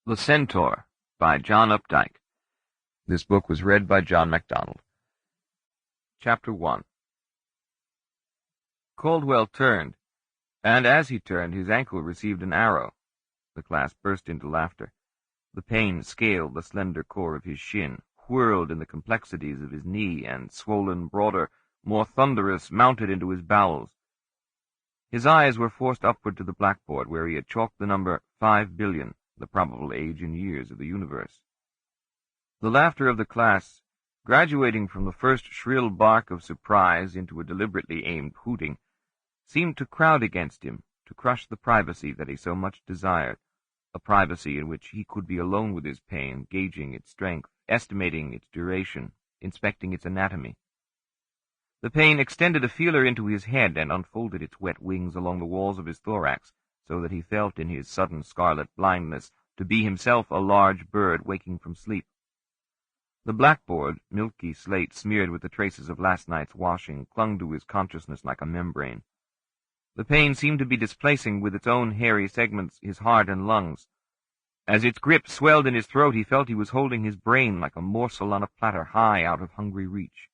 The Centaur by John Updike. This book was read by John MacDonald. Chapter 1. Caldwell turned, and as he turned, his ankle received an arrow. The class burst into laughter. The pain scaled the slender core of his shin, whirled in the complexities of his knee, and, swollen broader, more thunderous, mounted into his bowels. His eyes were forced upward to the blackboard, where he had chalked the number 5 billion. The probable age in years of the universe. The laughter of the class, graduating from the first shrill bark of surprise into a deliberately aimed hooting, seemed to crowd against him, to crush the privacy that he so much desired, a privacy in which he could be alone with his pain, gauging its strength, estimating its duration, inspecting its anatomy. The pain extended a feeler into his head and unfolded its wet wings along the walls of his thorax, so that he felt in his sudden scarlet blindness to be himself a large bird waking from sleep. The blackboard, milky slate smeared with the traces of last night's washing, clung to his consciousness like a membrane. The pain seemed to be displacing with its own hairy segments his heart and lungs. As its grip swelled in his throat, he felt he was holding his brain like a morsel on a platter high out of hungry reach.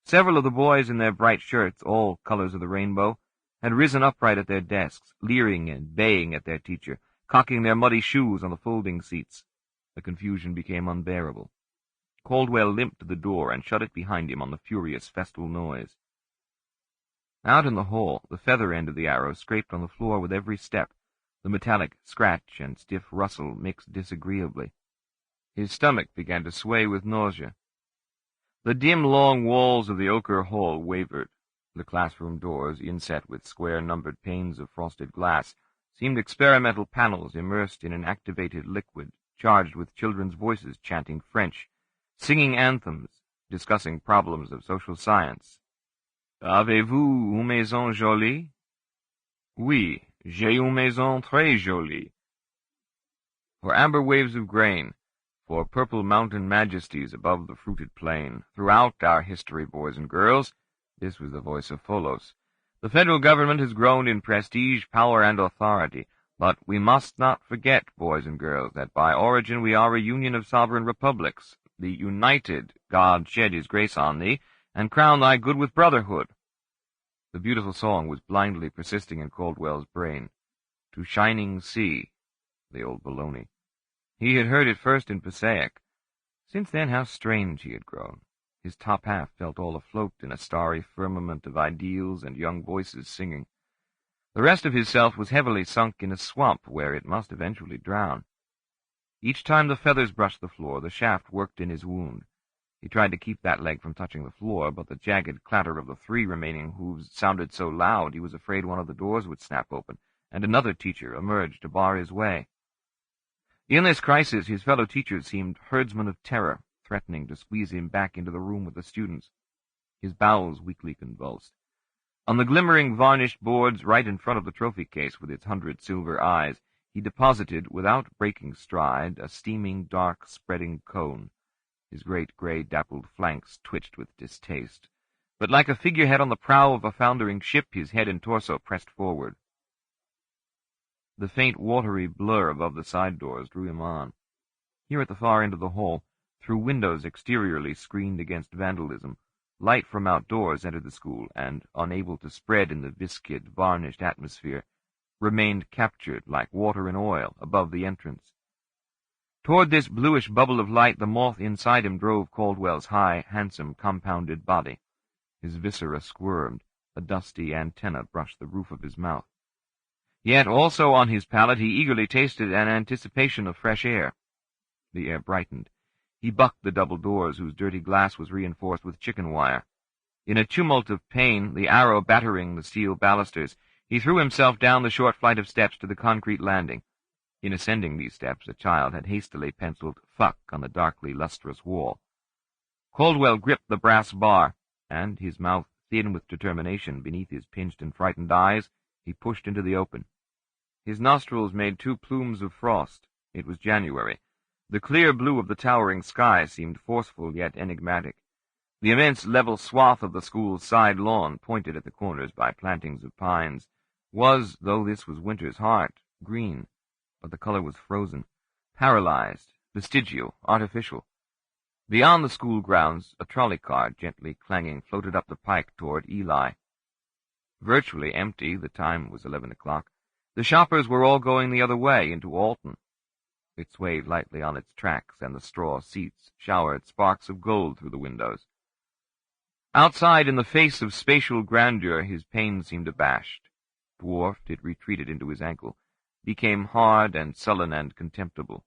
Several of the boys in their bright shirts, all colors of the rainbow, had risen upright at their desks, leering and baying at their teacher, cocking their muddy shoes on the folding seats. The confusion became unbearable. Caldwell limped to the door and shut it behind him on the furious festal noise. Out in the hall, the feather end of the arrow scraped on the floor with every step. The metallic scratch and stiff rustle mixed disagreeably. His stomach began to sway with nausea. The dim, long walls of the ochre hall wavered. The classroom doors, inset with square-numbered panes of frosted glass, seemed experimental panels immersed in an activated liquid, charged with children's voices chanting French, singing anthems, discussing problems of social science. Avez-vous une maison jolie? Oui, j'ai une maison très jolie. For amber waves of grain, for purple mountain majesties above the fruited plain, throughout our history, boys and girls, this was the voice of Pholos. The federal government has grown in prestige, power, and authority, but we must not forget, boys and girls, that by origin we are a union of sovereign republics. The united God shed his grace on thee, and crown thy good with brotherhood. The beautiful song was blindly persisting in Caldwell's brain. To shining sea, the old baloney. He had heard it first in Passaic. Since then, how strange he had grown. His top half felt all afloat in a starry firmament of ideals and young voices singing. The rest of his self was heavily sunk in a swamp where it must eventually drown. Each time the feathers brushed the floor, the shaft worked in his wound. He tried to keep that leg from touching the floor, but the jagged clatter of the 3 remaining hooves sounded so loud he was afraid one of the doors would snap open, and another teacher emerged to bar his way. In this crisis, his fellow teachers seemed herdsmen of terror, threatening to squeeze him back into the room with the students. His bowels weakly convulsed. On the glimmering varnished boards right in front of the trophy case with its 100 silver eyes, he deposited, without breaking stride, a steaming, dark, spreading cone. His great gray dappled flanks twitched with distaste, but like a figurehead on the prow of a foundering ship, his head and torso pressed forward. The faint watery blur above the side doors drew him on. Here at the far end of the hall, through windows exteriorly screened against vandalism, light from outdoors entered the school, and, unable to spread in the viscid, varnished atmosphere, remained captured like water in oil above the entrance. Toward this bluish bubble of light the moth inside him drove Caldwell's high, handsome, compounded body. His viscera squirmed, a dusty antenna brushed the roof of his mouth. Yet also on his palate he eagerly tasted an anticipation of fresh air. The air brightened. He bucked the double doors, whose dirty glass was reinforced with chicken wire. In a tumult of pain, the arrow battering the steel balusters, he threw himself down the short flight of steps to the concrete landing. In ascending these steps, a child had hastily penciled "fuck" on the darkly lustrous wall. Caldwell gripped the brass bar, and, his mouth thin with determination beneath his pinched and frightened eyes, he pushed into the open. His nostrils made 2 plumes of frost. It was January. The clear blue of the towering sky seemed forceful yet enigmatic. The immense level swath of the school's side lawn, pointed at the corners by plantings of pines, was, though this was winter's heart, green, but the color was frozen. paralyzed, vestigial, artificial. Beyond the school grounds, a trolley car, gently clanging, floated up the pike toward Eli. Virtually empty, the time was 11 o'clock. The shoppers were all going the other way, into Alton. It swayed lightly on its tracks, and the straw seats showered sparks of gold through the windows. Outside, in the face of spatial grandeur, his pain seemed abashed. Dwarfed, it retreated into his ankle, became hard and sullen and contemptible.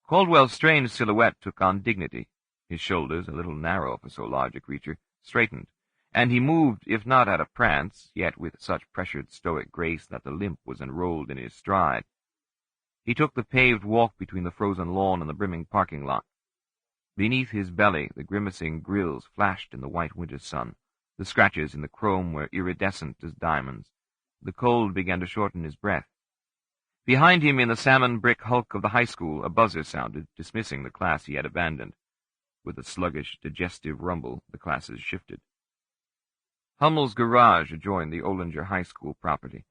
Caldwell's strange silhouette took on dignity. His shoulders, a little narrow for so large a creature, straightened, and he moved, if not at a prance, yet with such pressured stoic grace that the limp was enrolled in his stride. He took the paved walk between the frozen lawn and the brimming parking lot. Beneath his belly, the grimacing grills flashed in the white winter sun. The scratches in the chrome were iridescent as diamonds. The cold began to shorten his breath. Behind him, in the salmon brick hulk of the high school, a buzzer sounded, dismissing the class he had abandoned. With a sluggish, digestive rumble, the classes shifted. Hummel's garage adjoined the Olinger High School property,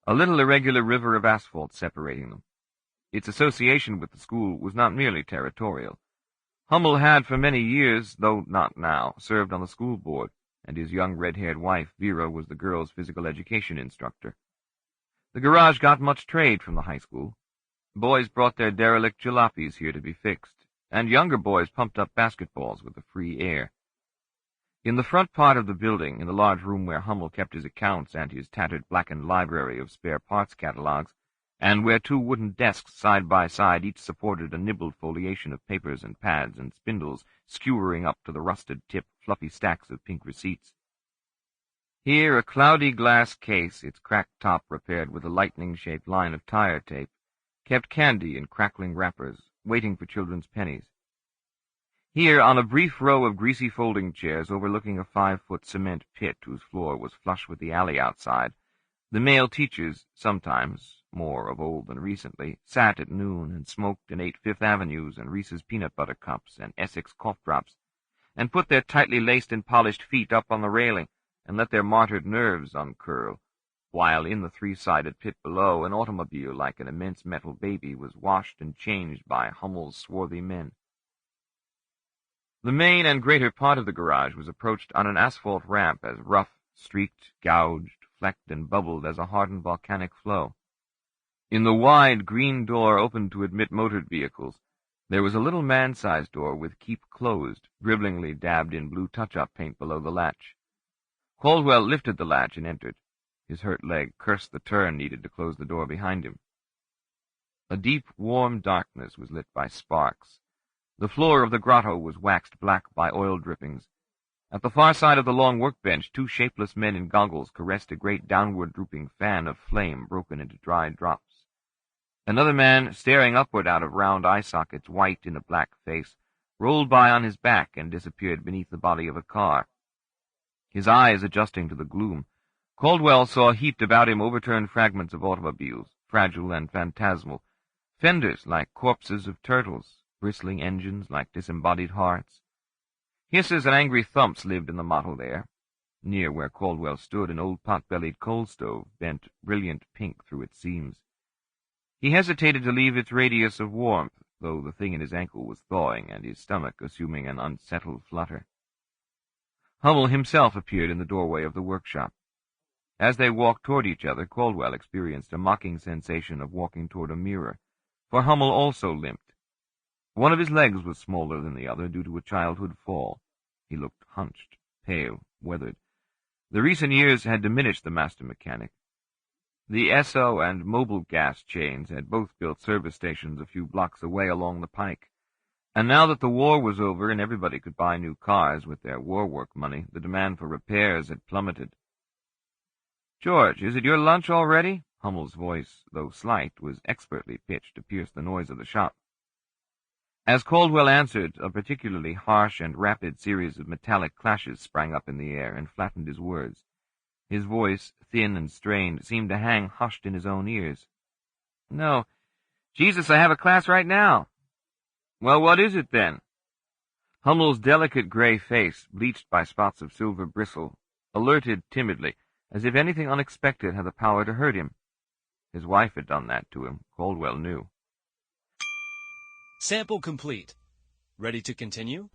a little irregular river of asphalt separating them. Its association with the school was not merely territorial. Hummel had for many years, though not now, served on the school board, and his young red-haired wife, Vera, was the girls' physical education instructor. The garage got much trade from the high school. Boys brought their derelict jalopies here to be fixed, and younger boys pumped up basketballs with the free air. In the front part of the building, in the large room where Hummel kept his accounts and his tattered blackened library of spare parts catalogues, and where two wooden desks side by side each supported a nibbled foliation of papers and pads and spindles skewering up to the rusted-tip, fluffy stacks of pink receipts. Here a cloudy glass case, its cracked top repaired with a lightning-shaped line of tire tape, kept candy in crackling wrappers, waiting for children's pennies. Here, on a brief row of greasy folding chairs overlooking a 5-foot cement pit whose floor was flush with the alley outside, the male teachers, sometimes, more of old than recently, sat at noon and smoked and ate Fifth Avenues and Reese's peanut butter cups and Essex cough drops, and put their tightly laced and polished feet up on the railing and let their martyred nerves uncurl, while in the 3-sided pit below an automobile like an immense metal baby was washed and changed by Hummel's swarthy men. The main and greater part of the garage was approached on an asphalt ramp as rough, streaked, gouged, flecked, and bubbled as a hardened volcanic flow. In the wide green door open to admit motored vehicles, there was a little man-sized door with keep closed, dribblingly dabbed in blue touch-up paint below the latch. Caldwell lifted the latch and entered. His hurt leg cursed the turn needed to close the door behind him. A deep, warm darkness was lit by sparks. The floor of the grotto was waxed black by oil drippings. At the far side of the long workbench, 2 shapeless men in goggles caressed a great downward-drooping fan of flame broken into dry drops. Another man, staring upward out of round eye sockets, white in a black face, rolled by on his back and disappeared beneath the body of a car. His eyes adjusting to the gloom, Caldwell saw heaped about him overturned fragments of automobiles, fragile and phantasmal, fenders like corpses of turtles, bristling engines like disembodied hearts. Hisses and angry thumps lived in the mottled air. Near where Caldwell stood, an old pot-bellied coal stove bent brilliant pink through its seams. He hesitated to leave its radius of warmth, though the thing in his ankle was thawing and his stomach assuming an unsettled flutter. Hummel himself appeared in the doorway of the workshop. As they walked toward each other, Caldwell experienced a mocking sensation of walking toward a mirror, for Hummel also limped. One of his legs was smaller than the other due to a childhood fall. He looked hunched, pale, weathered. The recent years had diminished the master mechanic. The Esso and Mobil gas chains had both built service stations a few blocks away along the pike, and now that the war was over and everybody could buy new cars with their war work money, the demand for repairs had plummeted. "George, is it your lunch already?" Hummel's voice, though slight, was expertly pitched to pierce the noise of the shop. As Caldwell answered, a particularly harsh and rapid series of metallic clashes sprang up in the air and flattened his words. His voice, thin and strained, seemed to hang hushed in his own ears. "No. Jesus, I have a class right now." "Well, what is it, then?" Hummel's delicate gray face, bleached by spots of silver bristle, alerted timidly, as if anything unexpected had the power to hurt him. His wife had done that to him, Caldwell knew. Sample complete. Ready to continue?